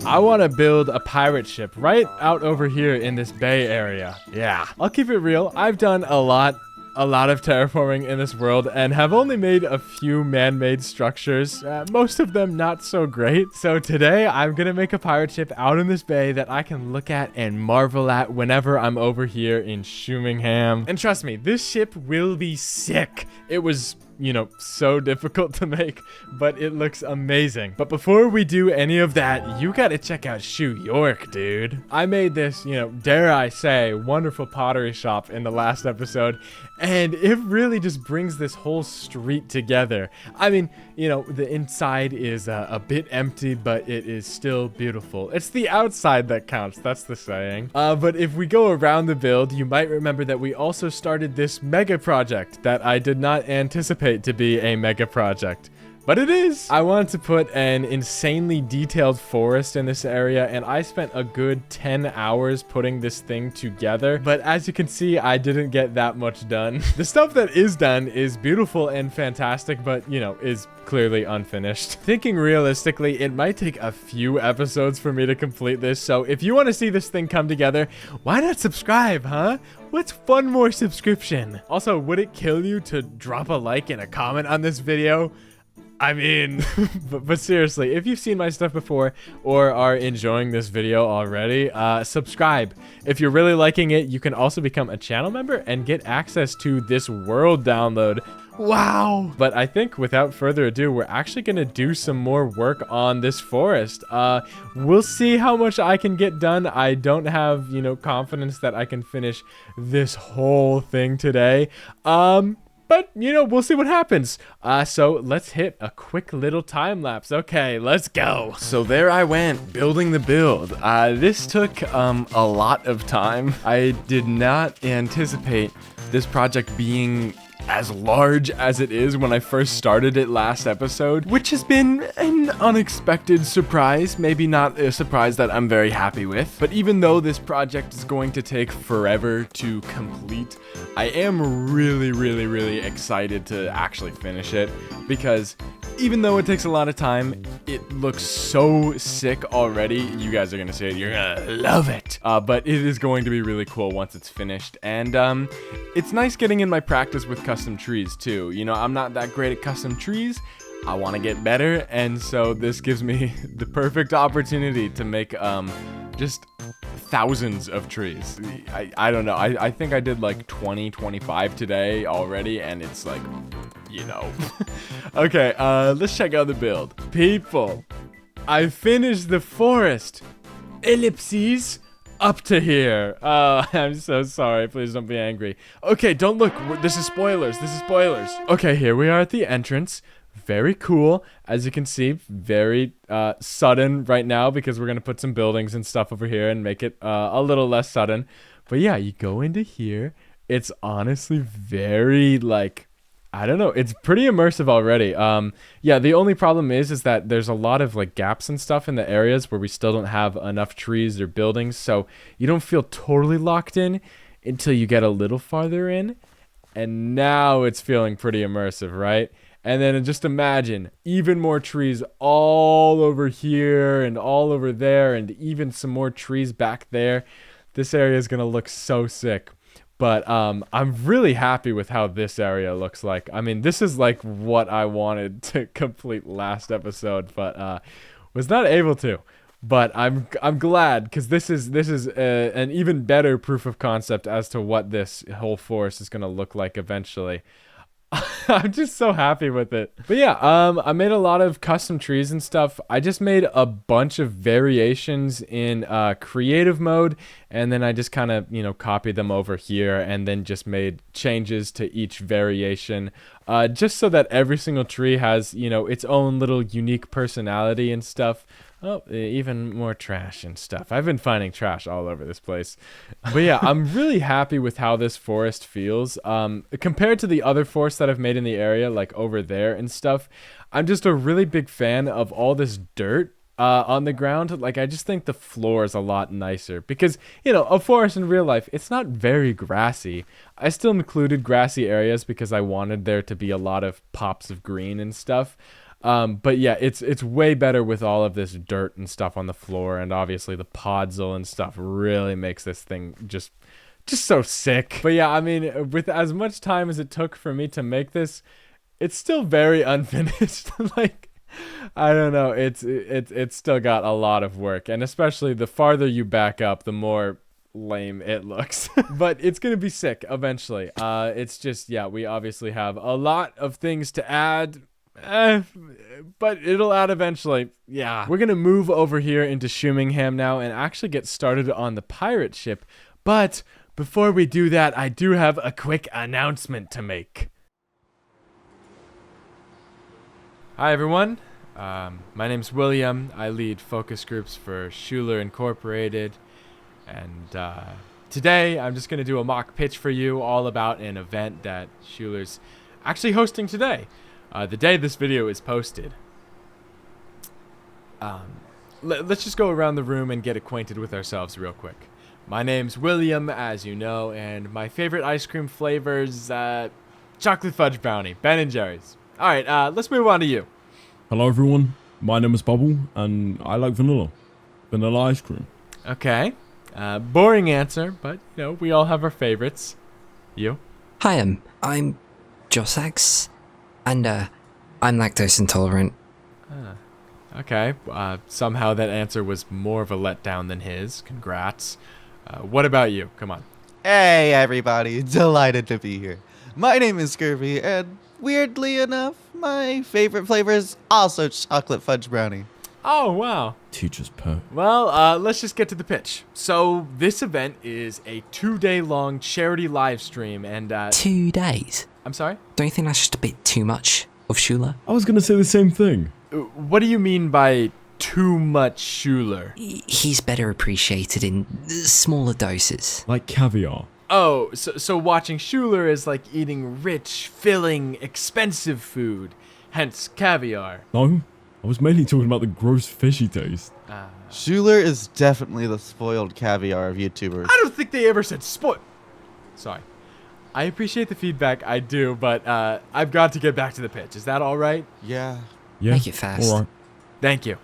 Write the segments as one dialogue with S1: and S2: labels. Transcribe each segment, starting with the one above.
S1: I want to build a pirate ship right out over here in this bay area. Yeah, I'll keep it real. I've done a lot of terraforming in this world and have only made a few man-made structures, most of them not so great. So today I'm gonna make a pirate ship out in this bay that I can look at and marvel at whenever I'm over here in Shoemingham. And trust me, this ship will be sick. It was, you know, so difficult to make, but it looks amazing. But before we do any of that, you gotta check out Shoe York, dude. I made this, you know, dare I say, wonderful pottery shop in the last episode, and it really just brings this whole street together. I mean, you know, the inside is a bit empty, but it is still beautiful. It's the outside that counts, that's the saying. But if we go around the build, you might remember that we also started this mega project that I did not anticipate to be a mega project. But it is! I wanted to put an insanely detailed forest in this area, and I spent a good 10 hours putting this thing together. But as you can see, I didn't get that much done. The stuff that is done is beautiful and fantastic, but, you know, is clearly unfinished. Thinking realistically, it might take a few episodes for me to complete this, so if you want to see this thing come together, why not subscribe, huh? What's one more subscription? Also, would it kill you to drop a like and a comment on this video? I mean, but seriously, if you've seen my stuff before or are enjoying this video already, subscribe. If you're really liking it, you can also become a channel member and get access to this world download. Wow! But I think without further ado, we're actually going to do some more work on this forest. We'll see how much I can get done. I don't have, you know, confidence that I can finish this whole thing today. But, you know, we'll see what happens. So let's hit a quick little time lapse. Okay, let's go. So there I went, building the build. This took a lot of time. I did not anticipate this project being as large as it is when I first started it last episode, which has been an unexpected surprise. Maybe not a surprise that I'm very happy with, but even though this project is going to take forever to complete, I am really excited to actually finish it, because even though it takes a lot of time, it looks so sick already. You guys are gonna see it, you're gonna love it. But it is going to be really cool once it's finished, and it's nice getting in my practice with custom trees too. You know, I'm not that great at custom trees. I want to get better, and so this gives me the perfect opportunity to make just thousands of trees. I don't know, I think I did like 25 today already, and it's like, you know. Okay, let's check out the build. People, I finished the forest. Ellipses up to here. I'm so sorry. Please don't be angry. Okay, don't look. This is spoilers. This is spoilers. Okay, here we are at the entrance. Very cool. As you can see, very sudden right now, because we're going to put some buildings and stuff over here and make it a little less sudden. But yeah, you go into here. It's honestly very, like, I don't know. It's pretty immersive already. Yeah, the only problem is that there's a lot of like gaps and stuff in the areas where we still don't have enough trees or buildings. So you don't feel totally locked in until you get a little farther in. And now it's feeling pretty immersive, right? And then just imagine even more trees all over here and all over there, and even some more trees back there. This area is going to look so sick. But I'm really happy with how this area looks like. I mean, this is like what I wanted to complete last episode, but was not able to. But I'm glad, because this is an even better proof of concept as to what this whole forest is going to look like eventually. I'm just so happy with it. But yeah, I made a lot of custom trees and stuff. I just made a bunch of variations in creative mode, and then I just kind of, you know, copied them over here and then just made changes to each variation, just so that every single tree has, you know, its own little unique personality and stuff. Oh, even more trash and stuff. I've been finding trash all over this place. But yeah, I'm really happy with how this forest feels. Compared to the other forests that I've made in the area, like over there and stuff, I'm just a really big fan of all this dirt on the ground. Like, I just think the floor is a lot nicer, because, you know, a forest in real life, it's not very grassy. I still included grassy areas because I wanted there to be a lot of pops of green and stuff. But yeah, it's way better with all of this dirt and stuff on the floor, and obviously the podzol and stuff really makes this thing just so sick. But yeah, I mean, with as much time as it took for me to make this, it's still very unfinished. Like, I don't know, it's still got a lot of work, and especially the farther you back up, the more lame it looks. But it's gonna be sick eventually. It's just, yeah, we obviously have a lot of things to add. But it'll add eventually. Yeah. We're gonna move over here into Shumingham now and actually get started on the pirate ship. But before we do that, I do have a quick announcement to make. Hi everyone. My name's William. I lead focus groups for Shoeler Incorporated. And today I'm just gonna do a mock pitch for you all about an event that Shoeler's actually hosting today. The day this video is posted. Let's just go around the room and get acquainted with ourselves real quick. My name's William, as you know, and my favorite ice cream flavors, chocolate fudge brownie, Ben & Jerry's. Alright, let's move on to you.
S2: Hello everyone, my name is Bubble, and I like vanilla ice cream.
S1: Okay, boring answer, but, you know, we all have our favorites. You?
S3: Hi, I'm Josax. And, I'm lactose intolerant.
S1: Okay, somehow that answer was more of a letdown than his. Congrats. What about you? Come on.
S4: Hey everybody, delighted to be here. My name is Scurvy, and weirdly enough, my favorite flavor is also chocolate fudge brownie.
S1: Oh, wow.
S2: Teacher's pet.
S1: Well, let's just get to the pitch. So, this event is a 2-day-long charity live stream, and,
S3: 2 days?
S1: I'm sorry?
S3: Don't you think that's just a bit too much of Shoeler?
S2: I was gonna say the same thing.
S1: What do you mean by too much Shoeler?
S3: He's better appreciated in smaller doses.
S2: Like caviar.
S1: Oh, so watching Shoeler is like eating rich, filling, expensive food, hence caviar.
S2: No, I was mainly talking about the gross fishy taste.
S4: Shoeler is definitely the spoiled caviar of YouTubers.
S1: I don't think they ever said Sorry. I appreciate the feedback, I do, but I've got to get back to the pitch. Is that all right?
S4: Yeah.
S3: Make it fast.
S2: All right.
S1: Thank you.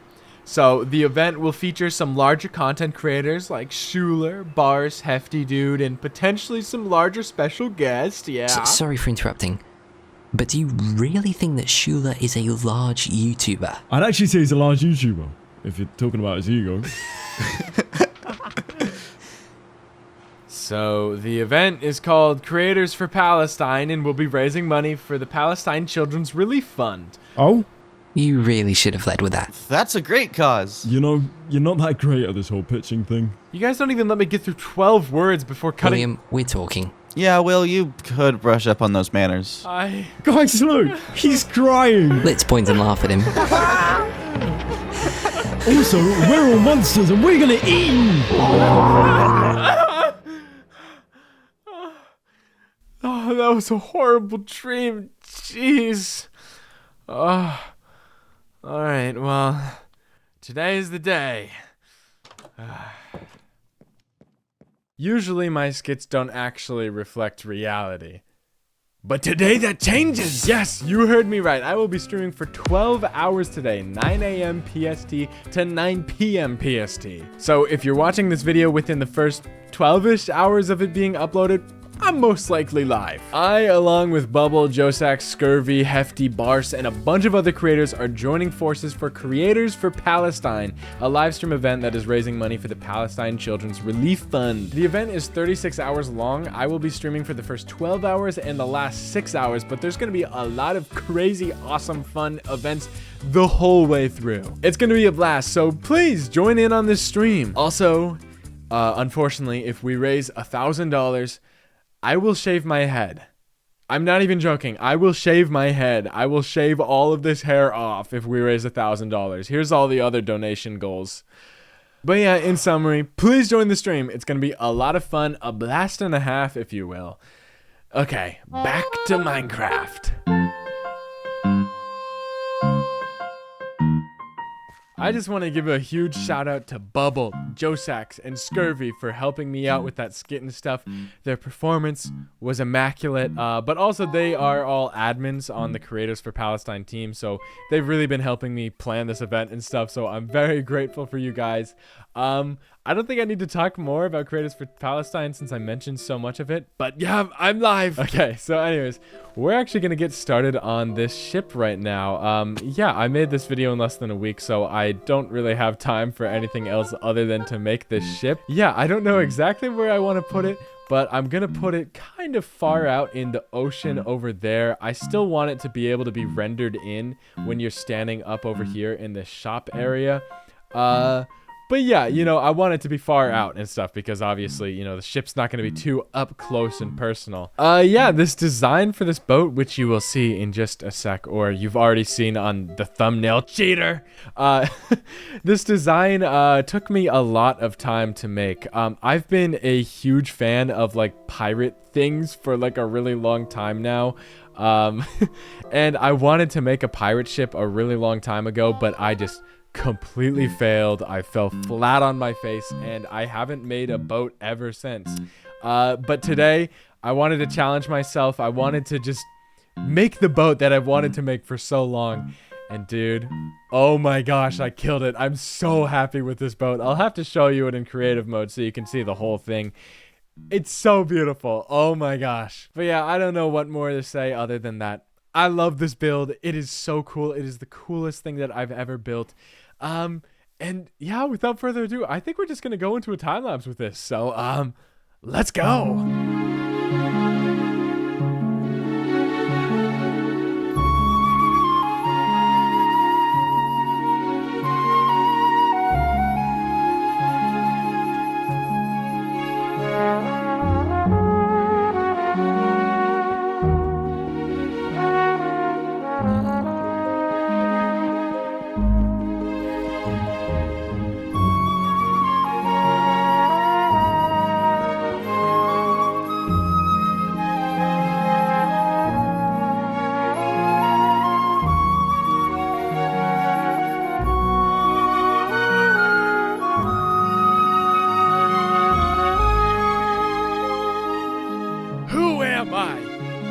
S1: So, the event will feature some larger content creators like Shoeler, Bars, Hefty Dude, and potentially some larger special guests, yeah.
S3: Sorry for interrupting, but do you really think that Shoeler is a large YouTuber?
S2: I'd actually say he's a large YouTuber, if you're talking about his ego.
S1: So, the event is called Creators for Palestine and will be raising money for the Palestine Children's Relief Fund.
S2: Oh?
S3: You really should have led with that.
S4: That's a great cause.
S2: You know, you're not that great at this whole pitching thing.
S1: You guys don't even let me get through 12 words before cutting.
S3: William, we're talking.
S4: Yeah, Will, you could brush up on those manners.
S2: Guys, look! He's crying!
S3: Let's point and laugh at him.
S2: Also, we're all monsters and we're gonna eat you!
S1: Oh, that was a horrible dream. Jeez. Oh. Alright, well, today is the day. Usually my skits don't actually reflect reality. But today that changes! Yes, you heard me right. I will be streaming for 12 hours today, 9 a.m. PST to 9 p.m. PST. So if you're watching this video within the first 12-ish hours of it being uploaded, I'm most likely live. I, along with Bubble, Josax, Scurvy, Hefty, Barse, and a bunch of other creators are joining forces for Creators for Palestine, a live stream event that is raising money for the Palestine Children's Relief Fund. The event is 36 hours long. I will be streaming for the first 12 hours and the last 6 hours, but there's gonna be a lot of crazy, awesome, fun events the whole way through. It's gonna be a blast, so please join in on this stream. Also, unfortunately, if we raise $1,000, I will shave my head. I'm not even joking. I will shave my head. I will shave all of this hair off if we raise $1,000. Here's all the other donation goals. But yeah, in summary, please join the stream. It's going to be a lot of fun, a blast and a half, if you will. Okay, back to Minecraft. I just want to give a huge shout out to Bubble, Josax, and Scurvy for helping me out with that skit and stuff. Their performance was immaculate, but also they are all admins on the Creators for Palestine team, so they've really been helping me plan this event and stuff, so I'm very grateful for you guys. I don't think I need to talk more about Creators for Palestine since I mentioned so much of it, but yeah, I'm live. Okay, so anyways, we're actually going to get started on this ship right now. Yeah, I made this video in less than a week, so I don't really have time for anything else other than to make this ship. Yeah, I don't know exactly where I want to put it, but I'm going to put it kind of far out in the ocean over there. I still want it to be able to be rendered in when you're standing up over here in the shop area. But yeah, you know, I want it to be far out and stuff because obviously, you know, the ship's not going to be too up close and personal. Yeah, this design for this boat, which you will see in just a sec, or you've already seen on the thumbnail, cheater. This design took me a lot of time to make. I've been a huge fan of like pirate things for like a really long time now. And I wanted to make a pirate ship a really long time ago, but I just completely failed. I fell flat on my face and I haven't made a boat ever since. But today I wanted to challenge myself. I wanted to just make the boat that I've wanted to make for so long. And dude, oh my gosh, I killed it. I'm so happy with this boat. I'll have to show you it in creative mode so you can see the whole thing. It's so beautiful. Oh my gosh. But yeah, I don't know what more to say other than that. I love this build. It is so cool. It is the coolest thing that I've ever built. And yeah, without further ado, I think we're just going to go into a time lapse with this. So, let's go.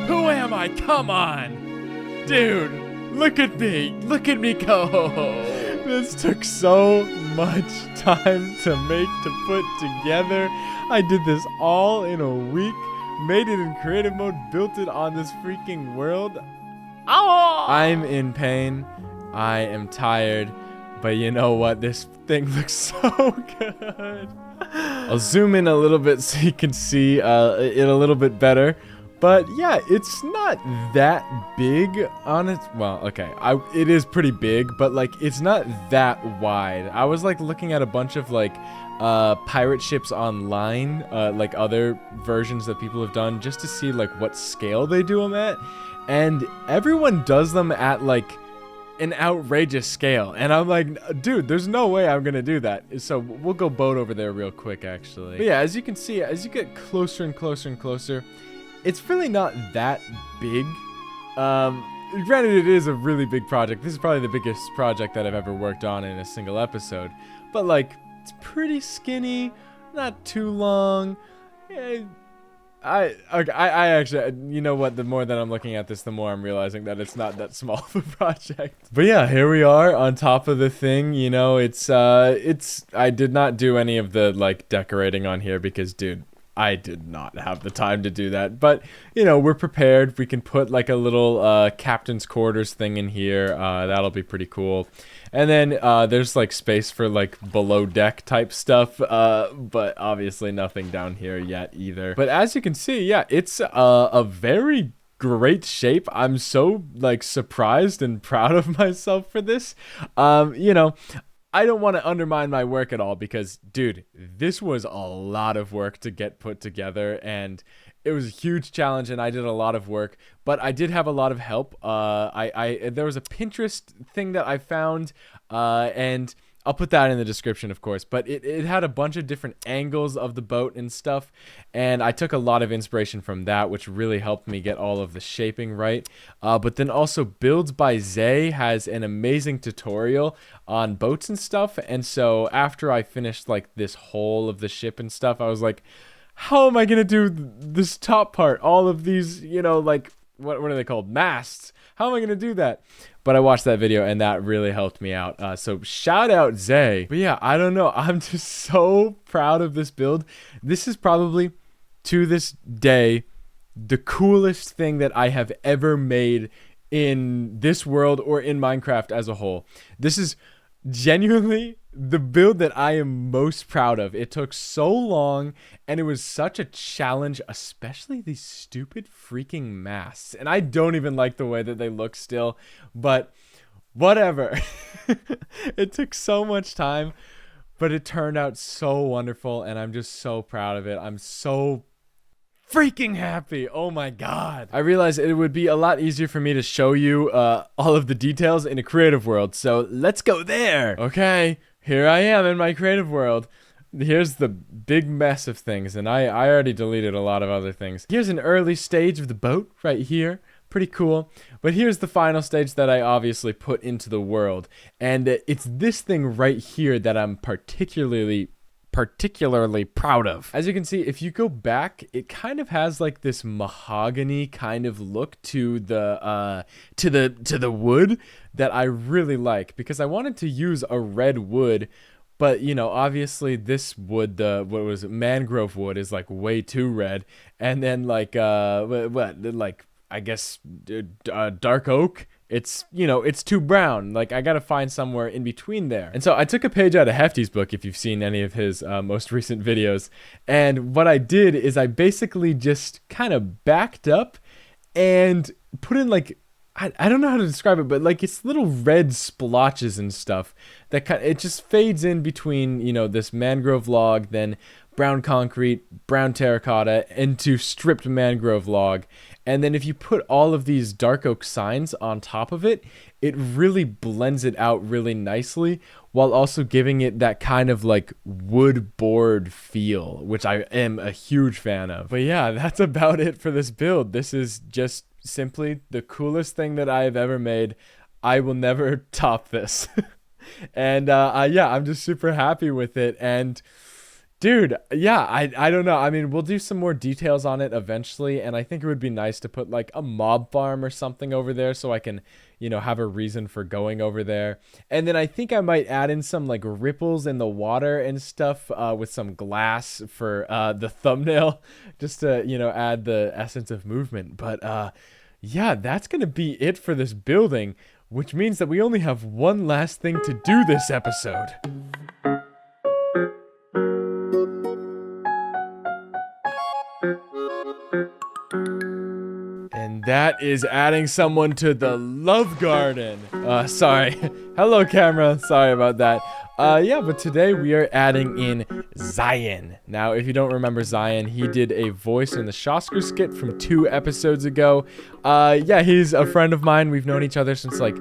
S1: Who am I? Come on. Dude, look at me. Look at me go. This took so much time to make, to put together. I did this all in a week. Made it in creative mode. Built it on this freaking world. Oh! I'm in pain. I am tired. But you know what? This thing looks so good. I'll zoom in a little bit so you can see it a little bit better. But yeah, it's not that big on it. Well, okay, it is pretty big, but like it's not that wide. I was like looking at a bunch of like pirate ships online, like other versions that people have done, just to see like what scale they do them at, and everyone does them at like an outrageous scale, and I'm like, dude, there's no way I'm gonna do that. So we'll go boat over there real quick, actually. But yeah, as you can see, as you get closer and closer and closer, it's really not that big. Granted, it is a really big project. This is probably the biggest project that I've ever worked on in a single episode. But like, it's pretty skinny, not too long. I actually, you know what? The more that I'm looking at this, the more I'm realizing that it's not that small of a project. But yeah, here we are on top of the thing. You know, I did not do any of the like decorating on here because, dude, I did not have the time to do that. But, you know, we're prepared. We can put like a little captain's quarters thing in here. That'll be pretty cool. And then there's like space for like below deck type stuff. But obviously nothing down here yet either. But as you can see, yeah, it's a very great shape. I'm so like surprised and proud of myself for this. You know, I don't want to undermine my work at all because, dude, this was a lot of work to get put together, and it was a huge challenge, and I did a lot of work, but I did have a lot of help. There was a Pinterest thing that I found, and I'll put that in the description, of course. But it had a bunch of different angles of the boat and stuff. And I took a lot of inspiration from that, which really helped me get all of the shaping right. But then also Builds by Zay has an amazing tutorial on boats and stuff. And so after I finished like this whole of the ship and stuff, I was like, how am I going to do this top part? All of these, you know, like, what are they called? Masts. How am I going to do that? But I watched that video and that really helped me out. So shout out Zay. But yeah, I don't know. I'm just so proud of this build. This is probably, to this day, the coolest thing that I have ever made in this world or in Minecraft as a whole. This is genuinely the build that I am most proud of. It took so long and it was such a challenge, especially these stupid freaking masts. And I don't even like the way that they look still, but whatever. It took so much time, but it turned out so wonderful and I'm just so proud of it. I'm so freaking happy. Oh my god. I realized it would be a lot easier for me to show you all of the details in a creative world, so let's go there. Okay, here I am in my creative world. Here's the big mess of things, and I already deleted a lot of other things. Here's an early stage of the boat right here. Pretty cool. But here's the final stage that I obviously put into the world, and it's this thing right here that I'm particularly proud of. As you can see, if you go back, it kind of has like this mahogany kind of look to the wood that I really like, because I wanted to use a red wood, but you know, obviously this wood, mangrove wood, is like way too red, and then like I guess dark oak, it's, you know, it's too brown. Like, I gotta find somewhere in between there. And so I took a page out of Hefty's book, if you've seen any of his most recent videos. And what I did is I basically just kind of backed up and put in like, I don't know how to describe it, but like it's little red splotches and stuff that it just fades in between, you know, this mangrove log, then brown concrete, brown terracotta, into stripped mangrove log. And then if you put all of these dark oak signs on top of it, it really blends it out really nicely, while also giving it that kind of like wood board feel, which I am a huge fan of. But yeah, that's about it for this build. This is just simply the coolest thing that I have ever made. I will never top this. And yeah, I'm just super happy with it. And dude, yeah, I don't know. I mean, we'll do some more details on it eventually, and I think it would be nice to put like a mob farm or something over there so I can, you know, have a reason for going over there. And then I think I might add in some like ripples in the water and stuff with some glass for the thumbnail, just to, you know, add the essence of movement. But yeah, that's going to be it for this building, which means that we only have one last thing to do this episode. And that is adding someone to the love garden. Sorry. Hello, camera. Sorry about that. Yeah, but today we are adding in Zion. Now, if you don't remember Zion, he did a voice in the Shoeler skit from 2 episodes ago. Yeah, he's a friend of mine. We've known each other since like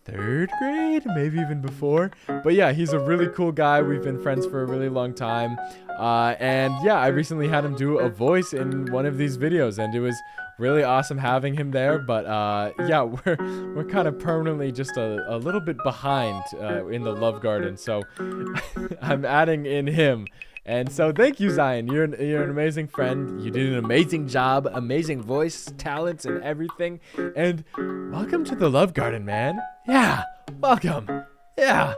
S1: 3rd grade, maybe even before. But yeah, he's a really cool guy. We've been friends for a really long time. And yeah, I recently had him do a voice in one of these videos, and it was really awesome having him there. But yeah, we're kind of permanently just a little bit behind in the love garden, so I'm adding in him. And so thank you, Zion. You're an amazing friend. You did an amazing job, amazing voice, talents, and everything. And welcome to the love garden, man. Yeah, welcome. Yeah,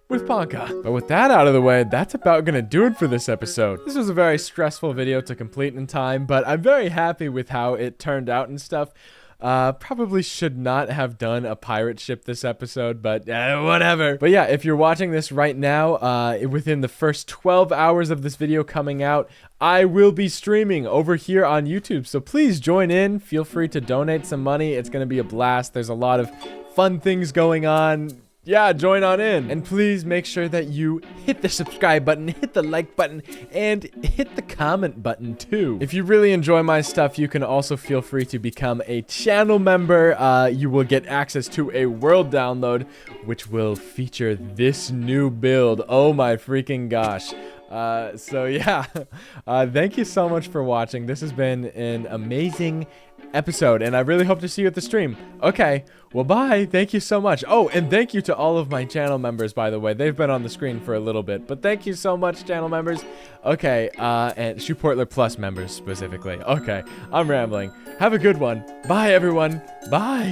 S1: with Ponka. But with that out of the way, that's about gonna do it for this episode. This was a very stressful video to complete in time, but I'm very happy with how it turned out and stuff. Probably should not have done a pirate ship this episode, but whatever. But yeah, if you're watching this right now, within the first 12 hours of this video coming out, I will be streaming over here on YouTube. So please join in. Feel free to donate some money. It's going to be a blast. There's a lot of fun things going on. yeah, join on in. And please make sure that you hit the subscribe button, hit the like button, and hit the comment button too. If you really enjoy my stuff, you can also feel free to become a channel member. You will get access to a world download, which will feature this new build. Oh my freaking gosh. So yeah, thank you so much for watching. This has been an amazing episode, and I really hope to see you at the stream. Okay, well, bye. Thank you so much. Oh, and thank you to all of my channel members, by the way. They've been on the screen for a little bit, but thank you so much, channel members. Okay, and Shoeportler Plus members specifically. Okay, I'm rambling. Have a good one. Bye, everyone. Bye.